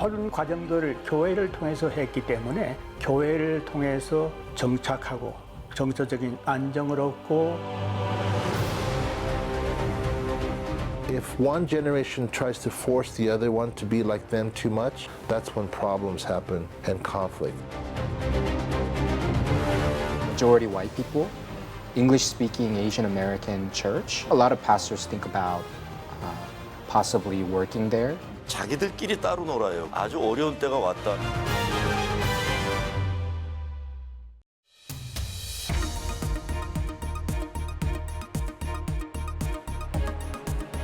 모든 과정들을 교회를 통해서 했기 때문에 교회를 통해서 정착하고 정서적인 안정을 얻고 If one generation tries to force the other one to be like them too much, that's when problems happen and conflict. Majority white people, English-speaking Asian American church. A lot of pastors think about possibly working there. 자기들끼리 따로 놀아요. 아주 어려운 때가 왔다.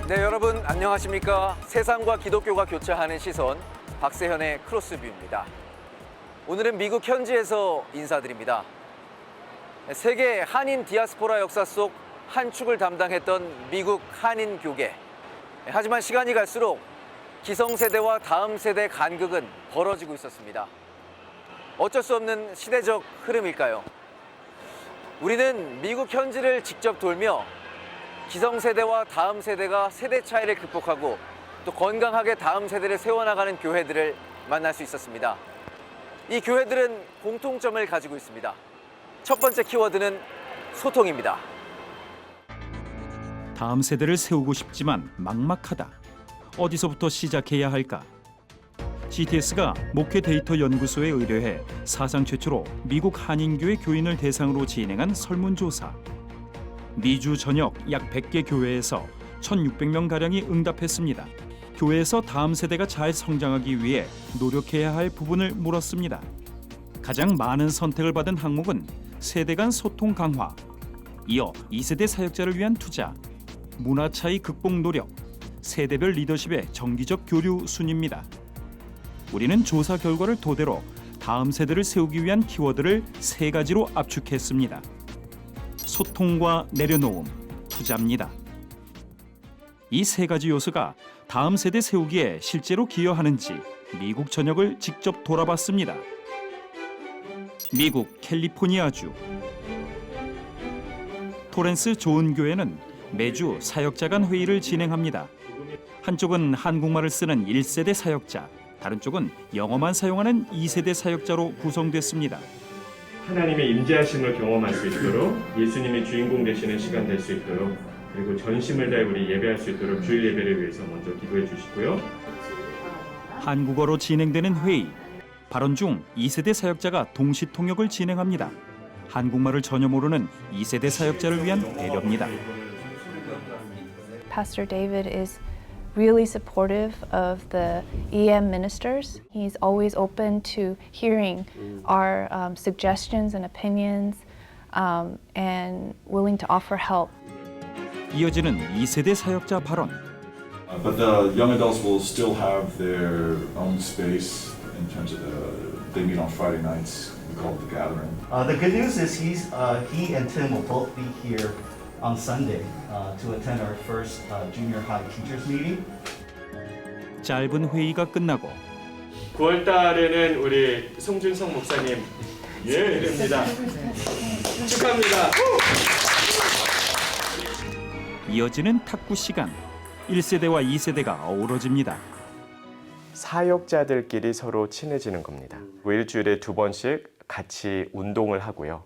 네, 여러분 안녕하십니까? 세상과 기독교가 교차하는 시선, 박세현의 크로스뷰입니다. 오늘은 미국 현지에서 인사드립니다. 세계 한인 디아스포라 역사 속 한 축을 담당했던 미국 한인교계. 하지만 시간이 갈수록 기성세대와 다음 세대 간극은 벌어지고 있었습니다. 어쩔 수 없는 시대적 흐름일까요? 우리는 미국 현지를 직접 돌며 기성세대와 다음 세대가 세대 차이를 극복하고 또 건강하게 다음 세대를 세워나가는 교회들을 만날 수 있었습니다. 이 교회들은 공통점을 가지고 있습니다. 첫 번째 키워드는 소통입니다. 다음 세대를 세우고 싶지만 막막하다. 어디서부터 시작해야 할까? CTS가 목회 데이터 연구소에 의뢰해 사상 최초로 미국 한인교회 교인을 대상으로 진행한 설문조사. 미주 전역 약 100개 교회에서 1,600명가량이 응답했습니다. 교회에서 다음 세대가 잘 성장하기 위해 노력해야 할 부분을 물었습니다. 가장 많은 선택을 받은 항목은 세대 간 소통 강화, 이어 2세대 사역자를 위한 투자, 문화 차이 극복 노력, 세대별 리더십의 정기적 교류 순입니다. 우리는 조사 결과를 토대로 다음 세대를 세우기 위한 키워드를 3가지로 압축했습니다. 소통과 내려놓음, 투자입니다. 이 3가지 요소가 다음 세대 세우기에 실제로 기여하는지 미국 전역을 직접 돌아봤습니다. 미국 캘리포니아주 토렌스 좋은 교회는 매주 사역자 간 회의를 진행합니다. 한쪽은 한국말을 쓰는 1세대 사역자, 다른 쪽은 영어만 사용하는 2세대 사역자로 구성됐습니다. 하나님의 임재하심을 경험할 수 있도록 예수님이 주인공 되시는 시간 될 수 있도록 그리고 전심을 다해 우리 예배할 수 있도록 주일 예배를 위해서 먼저 기도해 주시고요. 한국어로 진행되는 회의. 발언 중 2세대 사역자가 동시 통역을 진행합니다. 한국말을 전혀 모르는 2세대 사역자를 위한 배려입니다. Pastor David is really supportive of the EM ministers. He's always open to hearing our suggestions and opinions and willing to offer help. 이어지는 2세대 사역자 발언. But the young adults will still have their own space in terms of they meet on Friday nights. We call it the gathering. The good news is he and Tim will both be here on Sunday to attend our first junior high teachers meeting. 짧은 회의가 끝나고 9월 달에는 우리 송준성 목사님 예입니다. 축하합니다. 이어지는 탁구 시간. 1세대와 2세대가 어우러집니다. 사역자들끼리 서로 친해지는 겁니다. 일주일에 2번씩 같이 운동을 하고요.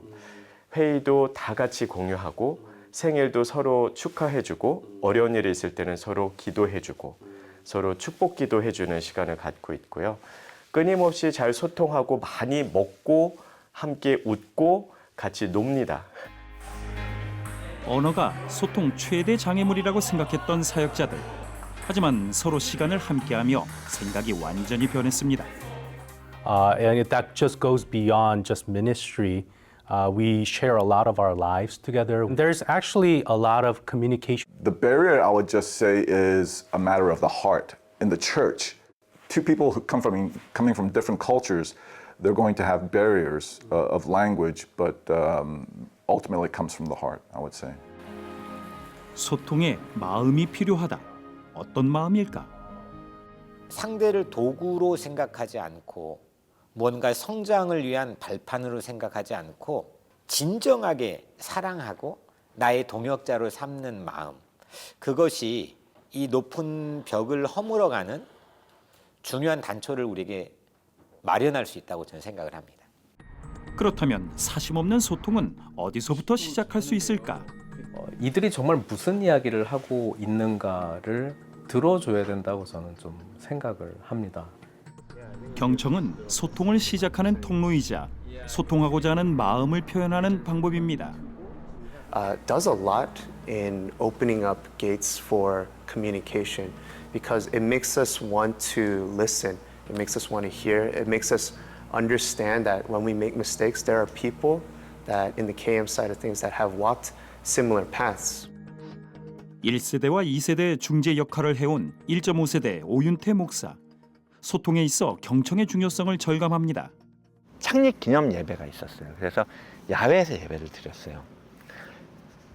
회의도 다 같이 공유하고 생일도 서로 축하해주고 어려운 일이 있을 때는 서로 기도해주고 서로 축복 기도해주는 시간을 갖고 있고요. 끊임없이 잘 소통하고 많이 먹고 함께 웃고 같이 놉니다. 언어가 소통 최대 장애물이라고 생각했던 사역자들. 하지만 서로 시간을 함께하며 생각이 완전히 변했습니다. And that just goes beyond just ministry. We share a lot of our lives together. There's actually a lot of communication. The barrier, I would just say, is a matter of the heart. In the church, two people who coming from different cultures, they're going to have barriers of language, but ultimately it comes from the heart, I would say. 소통에 마음이 필요하다. 어떤 마음일까? 상대를 도구로 생각하지 않고 뭔가 성장을 위한 발판으로 생각하지 않고 진정하게 사랑하고 나의 동역자로 삼는 마음, 그것이 이 높은 벽을 허물어가는 중요한 단초를 우리에게 마련할 수 있다고 저는 생각을 합니다. 그렇다면 사심없는 소통은 어디서부터 시작할 수 있을까? 이들이 정말 무슨 이야기를 하고 있는가를 들어줘야 된다고 저는 좀 생각을 합니다. 경청은 소통을 시작하는 통로이자 소통하고자 하는 마음을 표현하는 방법입니다. Does a lot in opening up gates for communication because it makes us want to listen, it makes us want to hear, it makes us understand that when we make mistakes, there are people that in the KM side of things that have walked similar paths. 1세대와 2세대 중재 역할을 해온 1.5세대 오윤태 목사. 소통에 있어 경청의 중요성을 절감합니다. 창립 기념 예배가 있었어요. 그래서 야외에서 예배를 드렸어요.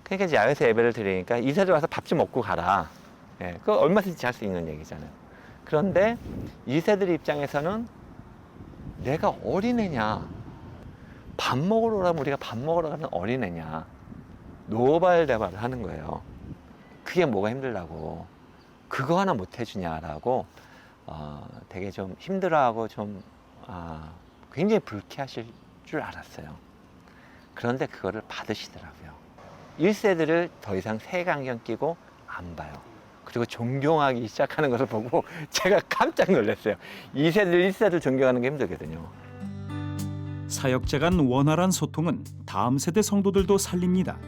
그러니까 이제 야외에서 예배를 드리니까 2세대 와서 밥 좀 먹고 가라. 예, 그거 얼마든지 할 수 있는 얘기잖아요. 그런데 2세들 입장에서는 내가 어린애냐, 밥 먹으러 오라면 우리가 밥 먹으러 가는 어린애냐, 노발대발을 하는 거예요. 그게 뭐가 힘들다고, 그거 하나 못 해주냐라고 되게 좀 힘들어하고 좀 굉장히 불쾌하실 줄 알았어요. 그런데 그거를 받으시더라고요. 1세들을 더 이상 색안경 끼고 안 봐요. 그리고 존경하기 시작하는 것을 보고 제가 깜짝 놀랐어요. 2세들, 1세들 존경하는 게 힘들거든요. 사역자 간 원활한 소통은 다음 세대 성도들도 살립니다.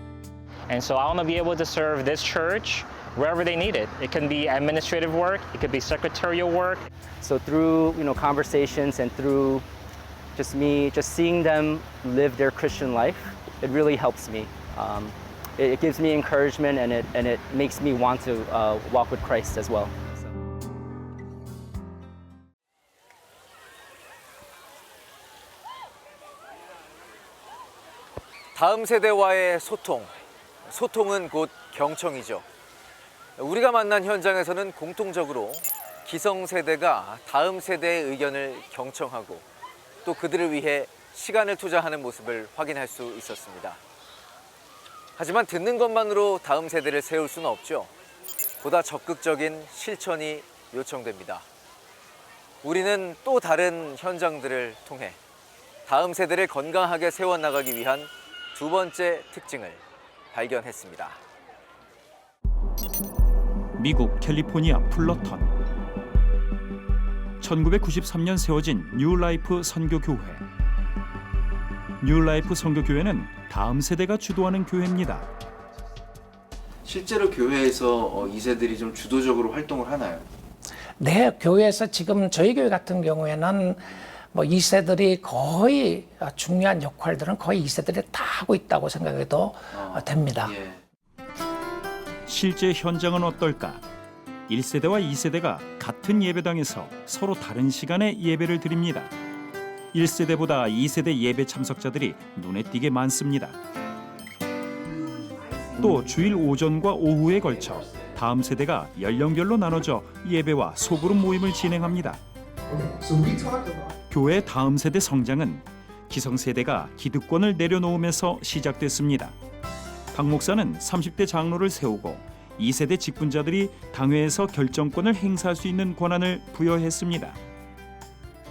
And so I want to be able to serve this church wherever they need it. It can be administrative work, it could be secretarial work. So through, conversations and through just me, just seeing them live their Christian life, it really helps me. It gives me encouragement and it makes me want to walk with Christ as well. 다음 세대와의 소통. 소통은 곧 경청이죠. 우리가 만난 현장에서는 공통적으로 기성세대가 다음 세대의 의견을 경청하고 또 그들을 위해 시간을 투자하는 모습을 확인할 수 있었습니다. 하지만 듣는 것만으로 다음 세대를 세울 수는 없죠. 보다 적극적인 실천이 요청됩니다. 우리는 또 다른 현장들을 통해 다음 세대를 건강하게 세워나가기 위한 두 번째 특징을 발견했습니다. 미국 캘리포니아 플러턴. 1993년 세워진 뉴라이프 선교교회. 뉴라이프 선교교회는 다음 세대가 주도하는 교회입니다. 실제로 교회에서 2세들이 좀 주도적으로 활동을 하나요? 네, 교회에서 지금 저희 교회 같은 경우에는 2세들이 거의 중요한 역할들은 거의 2세들이 다 하고 있다고 생각해도 됩니다. 예. 실제 현장은 어떨까? 1세대와 2세대가 같은 예배당에서 서로 다른 시간에 예배를 드립니다. 1세대보다 2세대 예배 참석자들이 눈에 띄게 많습니다. 또 주일 오전과 오후에 걸쳐 다음 세대가 연령별로 나눠져 예배와 소그룹 모임을 진행합니다. 교회 다음 세대 성장은 기성세대가 기득권을 내려놓으면서 시작됐습니다. 박 목사는 30대 장로를 세우고 2세대 직분자들이 당회에서 결정권을 행사할 수 있는 권한을 부여했습니다.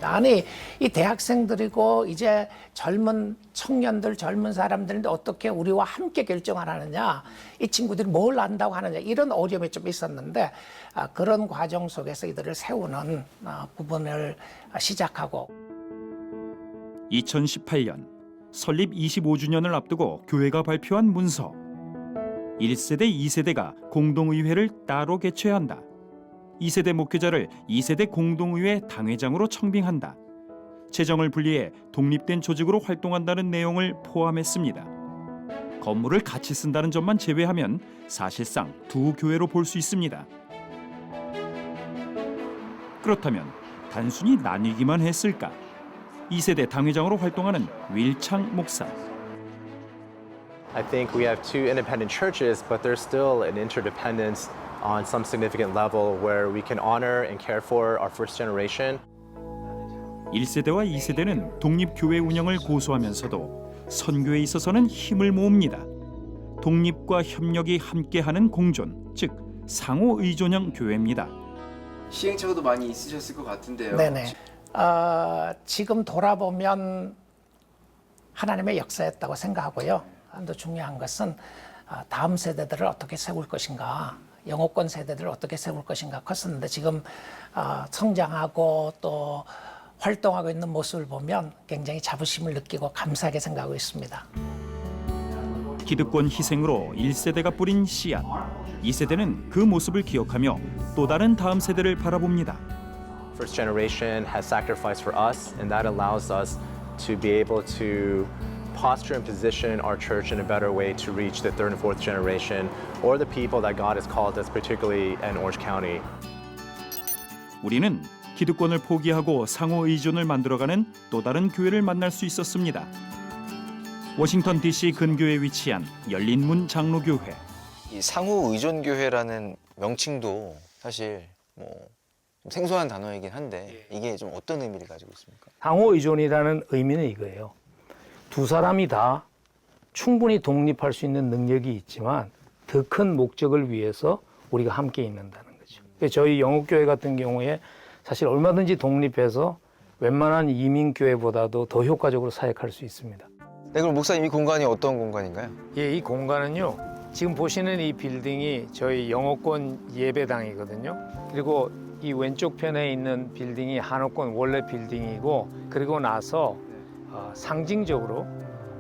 아니, 이 대학생들이고 이제 젊은 청년들, 젊은 사람들인데 어떻게 우리와 함께 결정을 하느냐, 이 친구들이 뭘 안다고 하느냐, 이런 어려움이 좀 있었는데 그런 과정 속에서 이들을 세우는 부분을 시작하고 2018년 설립 25주년을 앞두고 교회가 발표한 문서. 1세대, 2세대가 공동의회를 따로 개최한다. 2세대 목회자를 2세대 공동의회 당회장으로 청빙한다. 재정을 분리해 독립된 조직으로 활동한다는 내용을 포함했습니다. 건물을 같이 쓴다는 점만 제외하면 사실상 두 교회로 볼 수 있습니다. 그렇다면 단순히 나뉘기만 했을까? 2세대 당회장으로 활동하는 윌창 목사. I think we have two independent churches, but there's still an interdependence on some significant level where we can honor and care for our first generation. 1세대와 2세대는 독립교회 운영을 고수하면서도 선교에 있어서는 힘을 모읍니다. 독립과 협력이 함께하는 공존, 즉 상호 의존형 교회입니다. 시행착오도 많이 있으셨을 것 같은데요. 네네. 지금 돌아보면 하나님의 역사였다고 생각하고요. 또 중요한 것은 다음 세대들을 어떻게 세울 것인가, 영어권 세대들을 어떻게 세울 것인가 컸었는데 지금 성장하고 또 활동하고 있는 모습을 보면 굉장히 자부심을 느끼고 감사하게 생각하고 있습니다. 기득권 희생으로 1세대가 뿌린 씨앗. 2세대는 그 모습을 기억하며 또 다른 다음 세대를 바라봅니다. First generation has sacrificed for us, and that allows us to be able to posture and position our church in a better way to reach the third and fourth generation or the people that God has called us, particularly in Orange County. 우리는 기득권을 포기하고 상호 의존을 만들어가는 또 다른 교회를 만날 수 있었습니다. 워싱턴 DC 근교에 위치한 열린문 장로교회. 이 상호 의존 교회라는 명칭도 사실 좀 생소한 단어이긴 한데 이게 좀 어떤 의미를 가지고 있습니까? 상호 의존이라는 의미는 이거예요. 두 사람이 다 충분히 독립할 수 있는 능력이 있지만 더 큰 목적을 위해서 우리가 함께 있는다는 거죠. 저희 영국교회 같은 경우에 사실 얼마든지 독립해서 웬만한 이민교회보다도 더 효과적으로 사역할 수 있습니다. 네, 그럼 목사님 이 공간이 어떤 공간인가요? 예, 이 공간은요. 지금 보시는 이 빌딩이 저희 영어권 예배당이거든요. 그리고 이 왼쪽 편에 있는 빌딩이 한옥권 원래 빌딩이고 그리고 나서 상징적으로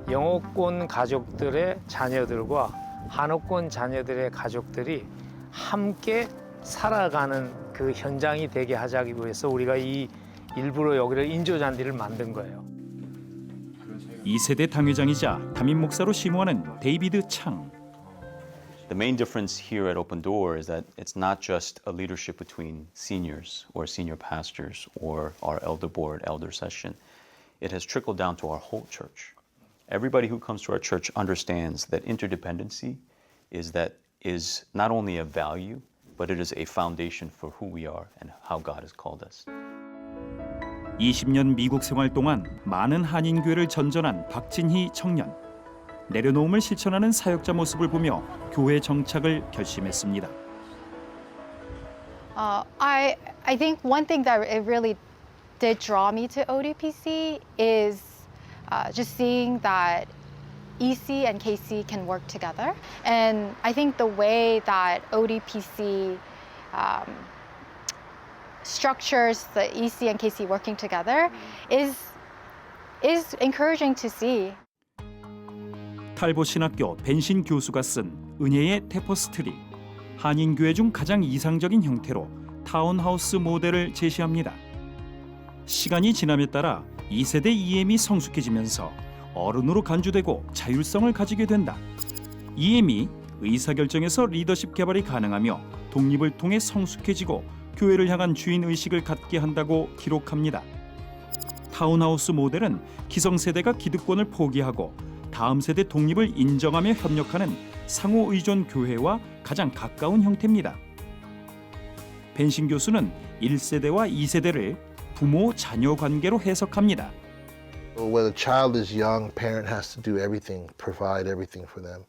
영어권 가족들의 자녀들과 한옥권 자녀들의 가족들이 함께 살아가는 그 현장이 되게 하자기 위해서 우리가 이 일부러 여기를 인조잔디를 만든 거예요. 2세대 당회장이자 담임 목사로 심호하는 데이비드 창. The main difference here at Open Door is that it's not just a leadership between seniors or senior pastors or our elder board, elder session. It has trickled down to our whole church. Everybody who comes to our church understands that interdependency is not only a value, but it is a foundation for who we are and how God has called us. 20년 미국 생활 동안 많은 한인교회를 전전한 박진희 청년. 내려놓음을 실천하는 사역자 모습을 보며 교회 정착을 결심했습니다. I think one thing that it really did draw me to ODPC is just seeing that EC and KC can work together. And I think the way that ODPC structures the EC and KC working together is encouraging to see. 탈보 신학교 벤신 교수가 쓴 은혜의 테퍼스트리. 한인교회 중 가장 이상적인 형태로 타운하우스 모델을 제시합니다. 시간이 지남에 따라 2세대 EM이 성숙해지면서 어른으로 간주되고 자율성을 가지게 된다. EM이 의사결정에서 리더십 개발이 가능하며 독립을 통해 성숙해지고 교회를 향한 주인의식을 갖게 한다고 기록합니다. 타운하우스 모델은 기성세대가 기득권을 포기하고 다음 세대 독립을 인정하며 협력하는 상호의존 교회와 가장 가까운 형태입니다. 벤신 교수는 1세대와 2세대를 부모-자녀 관계로 해석합니다. When a child is young, parent has to do everything, provide everything for them.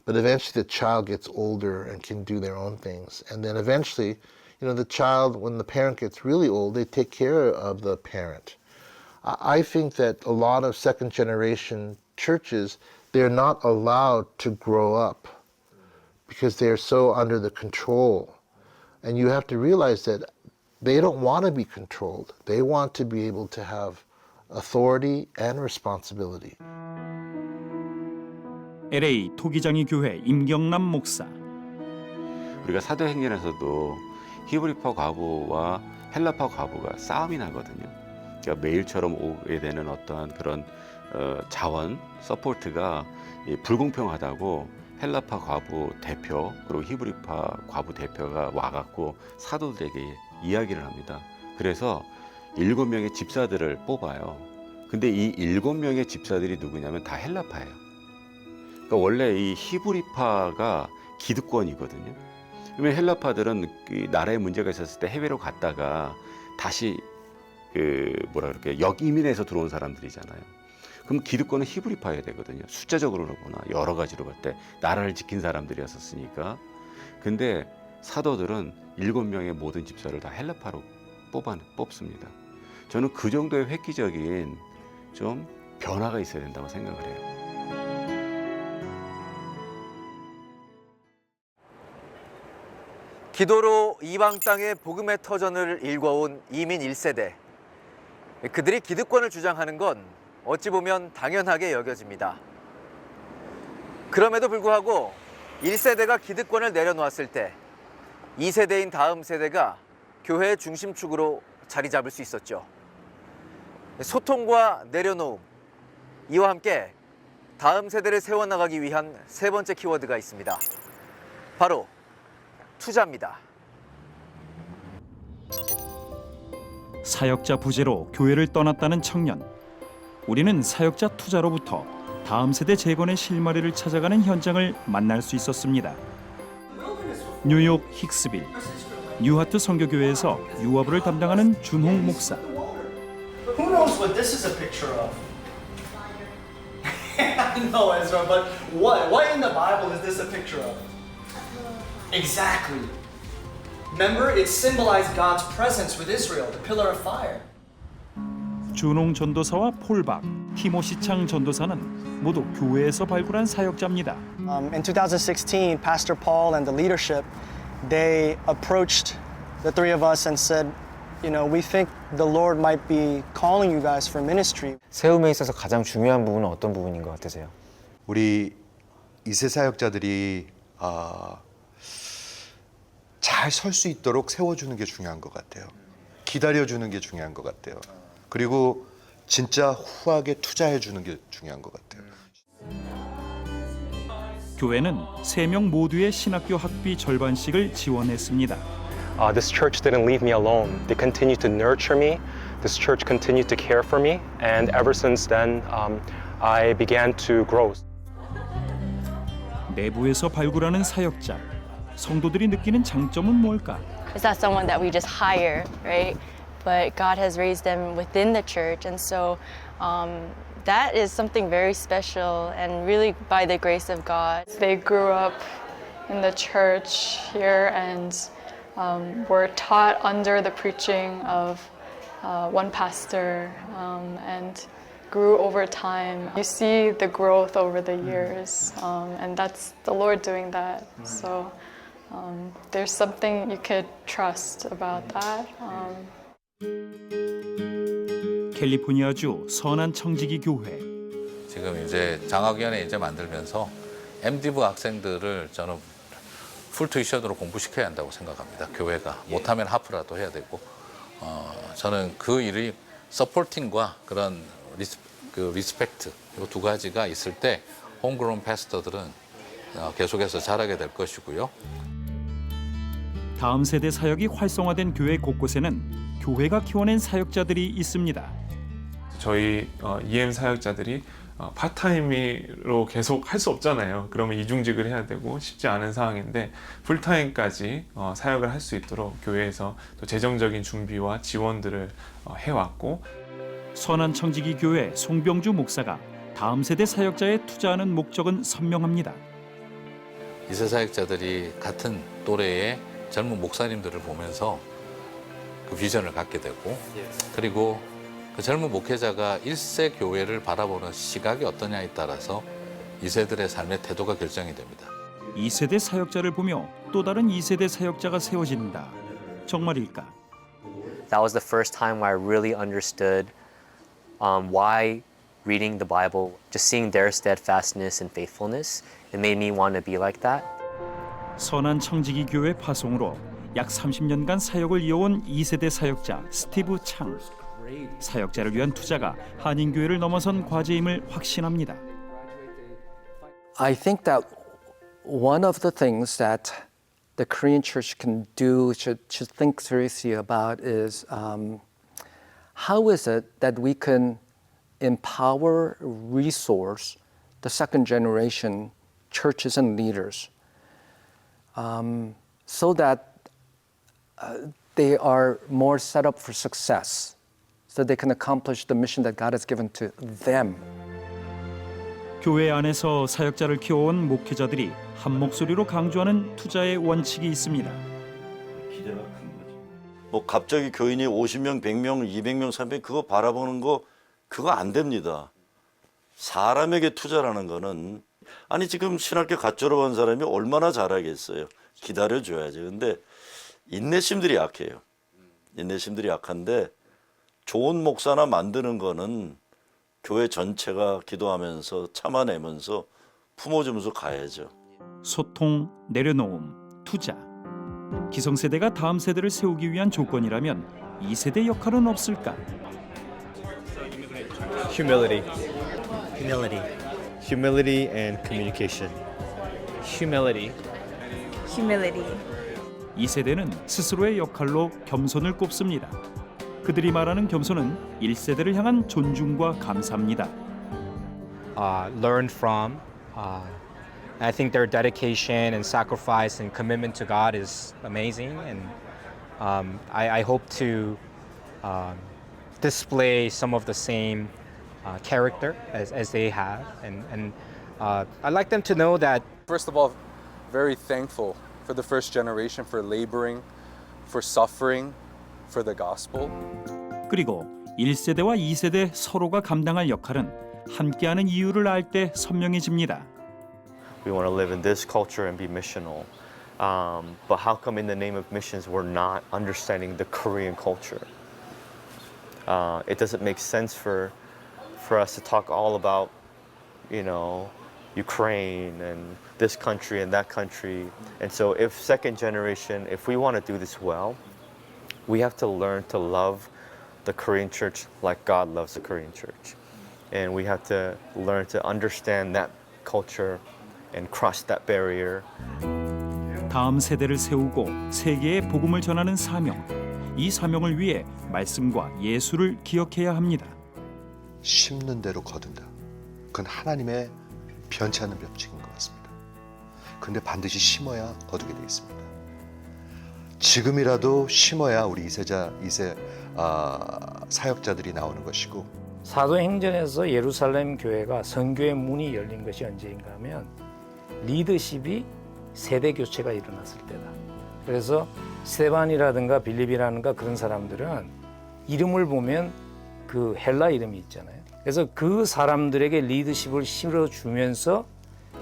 But eventually the child gets older and can do their own things. And then eventually, the child, when the parent gets really old, they take care of the parent. I think that a lot of second generation churches, they're not allowed to grow up because they're so under the control. And you have to realize that they don't want to be controlled. They want to be able to have authority and responsibility. LA 토기장이 교회 임경남 목사. 우리가 사도행전에서도 히브리파 과부와 헬라파 과부가 싸움이 나거든요. 그러니까 매일처럼 오게 되는 어떠한 그런 자원, 서포트가 불공평하다고 헬라파 과부 대표 그리고 히브리파 과부 대표가 와갖고 사도들에게 이야기를 합니다. 그래서 7명의 집사들을 뽑아요. 근데 이 7명의 집사들이 누구냐면 다 헬라파예요. 그러니까 원래 이 히브리파가 기득권이거든요. 그러면 헬라파들은 그 나라에 문제가 있었을 때 해외로 갔다가 다시 역이민해서 들어온 사람들이잖아요. 그럼 기득권은 히브리파여야 되거든요. 숫자적으로 보나 여러 가지로 볼 때 나라를 지킨 사람들이었었으니까. 근데 사도들은 7명의 모든 집사를 다 헬라파로 뽑습니다. 저는 그 정도의 획기적인 좀 변화가 있어야 된다고 생각을 해요. 기도로 이방 땅의 복음의 터전을 일궈온 이민 1세대. 그들이 기득권을 주장하는 건 어찌 보면 당연하게 여겨집니다. 그럼에도 불구하고 1세대가 기득권을 내려놓았을 때 2세대인 다음 세대가 교회의 중심축으로 자리 잡을 수 있었죠. 소통과 내려놓음, 이와 함께 다음 세대를 세워나가기 위한 세 번째 키워드가 있습니다. 바로 투자입니다. 사역자 부재로 교회를 떠났다는 청년. 우리는 사역자 투자로부터 다음 세대 재건의 실마리를 찾아가는 현장을 만날 수 있었습니다. 뉴욕 힉스빌 뉴하트 선교교회에서 유아부를 담당하는 준홍 목사. Who knows what this is a picture of? I know, Ezra, but what? What in the Bible is this a picture of? Exactly. Remember, it symbolized God's presence with Israel, the pillar of fire. 준홍 전도사와 폴박, 티모시 창 전도사는 모두 교회에서 발굴한 사역자입니다. In 2016, Pastor Paul and the leadership, they approached the three of us and said, you know, we think the Lord might be calling you guys for ministry. 세움에 있어서 가장 중요한 부분은 어떤 부분인 것 같으세요? 우리 2세 사역자들이 잘 설 수 있도록 세워주는 게 중요한 것 같아요. 기다려주는 게 중요한 것 같아요. 그리고 진짜 후하게 투자해주는 게 중요한 것 같아요. 교회는 3명 모두의 신학교 학비 절반씩을 지원했습니다. This church didn't leave me alone. They continued to nurture me. This church continued to care for me. And ever since then, I began to grow. 내부에서 발굴하는 사역자. 성도들이 느끼는 장점은 뭘까? It's not someone that we just hire, right? But God has raised them within the church, and so that is something very special and really by the grace of God. They grew up in the church here and were taught under the preaching of one pastor and grew over time. You see the growth over the years, and that's the Lord doing that. So there's something you could trust about that. 캘리포니아주 선한 청지기 교회. 지금 이제 장학위원회 이제 만들면서 MDiv 학생들을 저는 풀 투이션으로 공부시켜야 한다고 생각합니다. 교회가 못하면 하프라도 해야 되고, 저는 그 일이 서포팅과 그런 리스펙트 이 두 가지가 있을 때 홈그로운 패스터들은 계속해서 자라게 될 것이고요. 다음 세대 사역이 활성화된 교회 곳곳에는 교회가 키워낸 사역자들이 있습니다. 저희 EM 사역자들이 파타임으로 계속 할 수 없잖아요. 그러면 이중직을 해야 되고 쉽지 않은 상황인데 풀타임까지 사역을 할 수 있도록 교회에서 또 재정적인 준비와 지원들을 해왔고, 선한 청지기 교회 송병주 목사가 다음 세대 사역자에 투자하는 목적은 선명합니다. 2세 사역자들이 같은 또래의 젊은 목사님들을 보면서 그 비전을 갖게 되고, 그리고 그 젊은 목회자가 1세 교회를 바라보는 시각이 어떠냐에 따라서 2세들의 삶의 태도가 결정이 됩니다. 2세대 사역자를 보며 또 다른 2세대 사역자가 세워진다. 정말일까? That was the first time where I really understood why reading the Bible, just seeing their steadfastness and faithfulness, it made me want to be like that. 선한 청지기 교회 파송으로 약 30년간 사역을 이어온 2세대 사역자 스티브 창. 사역자를 위한 투자가 한인교회를 넘어선 과제임을 확신합니다. I think that one of the things that the Korean church can do, should think seriously about is how is it that we can empower, resource the second generation churches and leaders so that they are more set up for success, so they can accomplish the mission that God has given to them. 교회 안에서 사역자를 키워온 목회자들이 한 목소리로 강조하는 투자의 원칙이 있습니다. 기대가 큰 거죠. 뭐 갑자기 교인이 50명, 100명, 200명, 300명 그거 바라보는 거 그거 안 됩니다. 사람에게 투자라는 거는 아니 지금 신학교 갓 졸업한 사람이 얼마나 잘하겠어요. 기다려줘야지. 근데 인내심들이 약해요. 인내심들이 약한데 좋은 목사나 만드는 거는 교회 전체가 기도하면서 참아내면서 품어주면서 가야죠. 소통, 내려놓음, 투자. 기성세대가 다음 세대를 세우기 위한 조건이라면 2세대 역할은 없을까? Humility. Humility. Humility and communication. Humility. Humility. 2세대는 스스로의 역할로 겸손을 꼽습니다. 그들이 말하는 겸손은 1세대를 향한 존중과 감사입니다. Learn from. I think their dedication and sacrifice and commitment to God is amazing, and I hope to display some of the same character as they have, and I'd like them to know that. First of all, very thankful for the first generation for laboring, for suffering, for the gospel. 그리고 1세대와 2세대 서로가 감당할 역할은 함께하는 이유를 알 때 선명해집니다. We want to live in this culture and be missional. But how come in the name of missions we're not understanding the Korean culture? It doesn't make sense for us to talk all about, Ukraine and this country and that country. And so if second generation, if we want to do this well, we have to learn to love the Korean church like God loves the Korean church. And we have to learn to understand that culture and cross that barrier. 다음 세대를 세우고 세계에 복음을 전하는 사명. 이 사명을 위해 말씀과 예수를 기억해야 합니다. 심는 대로 거둔다. 그건 하나님의 변치 않는 법칙인 것 같습니다. 그런데 반드시 심어야 거두게 되어 있습니다. 지금이라도 심어야 우리 2세 사역자들이 나오는 것이고, 사도행전에서 예루살렘 교회가 선교의 문이 열린 것이 언제인가 하면 리더십이 세대 교체가 일어났을 때다. 그래서 스테반이라든가 빌립이라든가 그런 사람들은 이름을 보면 그 헬라 이름이 있잖아요. 그래서 그 사람들에게 리더십을 실어주면서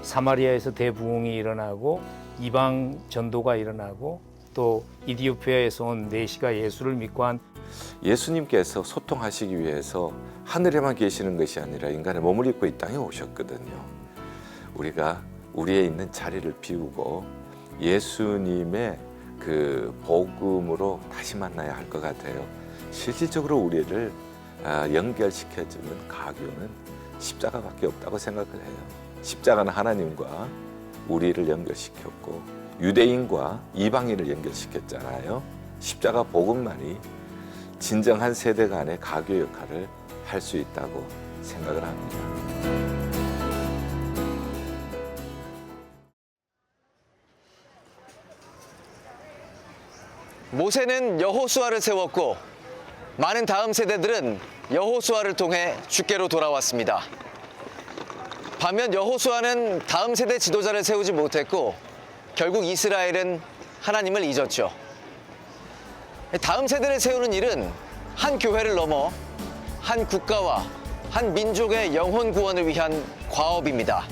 사마리아에서 대부흥이 일어나고 이방 전도가 일어나고 또 이디오피아에서 온 네시가 예수를 믿고 한 예수님께서 소통하시기 위해서 하늘에만 계시는 것이 아니라 인간의 몸을 입고 이 땅에 오셨거든요. 우리가 우리의 있는 자리를 비우고 예수님의 그 복음으로 다시 만나야 할 것 같아요. 실질적으로 우리를 연결시켜주는 가교는 십자가밖에 없다고 생각을 해요. 십자가는 하나님과 우리를 연결시켰고 유대인과 이방인을 연결시켰잖아요. 십자가 복음만이 진정한 세대 간의 가교 역할을 할 수 있다고 생각을 합니다. 모세는 여호수아를 세웠고 많은 다음 세대들은 여호수아를 통해 주께로 돌아왔습니다. 반면 여호수아는 다음 세대 지도자를 세우지 못했고 결국 이스라엘은 하나님을 잊었죠. 다음 세대를 세우는 일은 한 교회를 넘어 한 국가와 한 민족의 영혼 구원을 위한 과업입니다.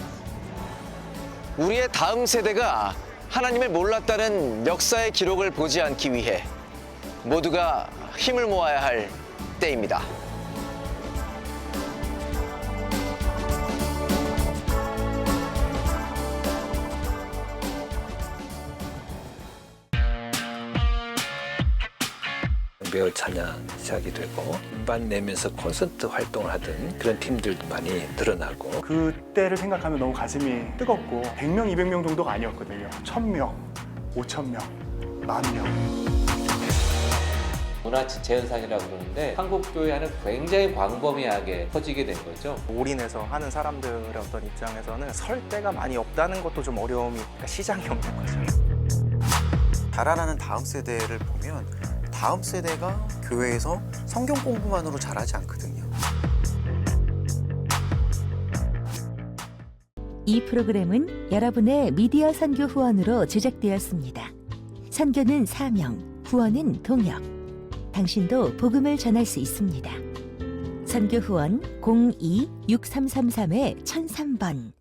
우리의 다음 세대가 하나님을 몰랐다는 역사의 기록을 보지 않기 위해 모두가 힘을 모아야 할 때입니다. 매월 찬양 시작이 되고 음반 내면서 콘서트 활동을 하던 그런 팀들도 많이 늘어나고 그때를 생각하면 너무 가슴이 뜨겁고 100명, 200명 정도가 아니었거든요. 1000명, 5000명, 10,000명. 문화치 재현상이라고 그러는데 한국 교회와는 굉장히 광범위하게 퍼지게 된 거죠. 올인해서 하는 사람들의 어떤 입장에서는 설 데가 많이 없다는 것도 좀 어려움이, 그러니까 시장이 없는 거죠. 자라나는 다음 세대를 보면 다음 세대가 교회에서 성경 공부만으로 자라지 않거든요. 이 프로그램은 여러분의 미디어 선교 후원으로 제작되었습니다. 선교는 사명, 구원은 동역. 당신도 복음을 전할 수 있습니다. 선교 후원 02-6333-1003번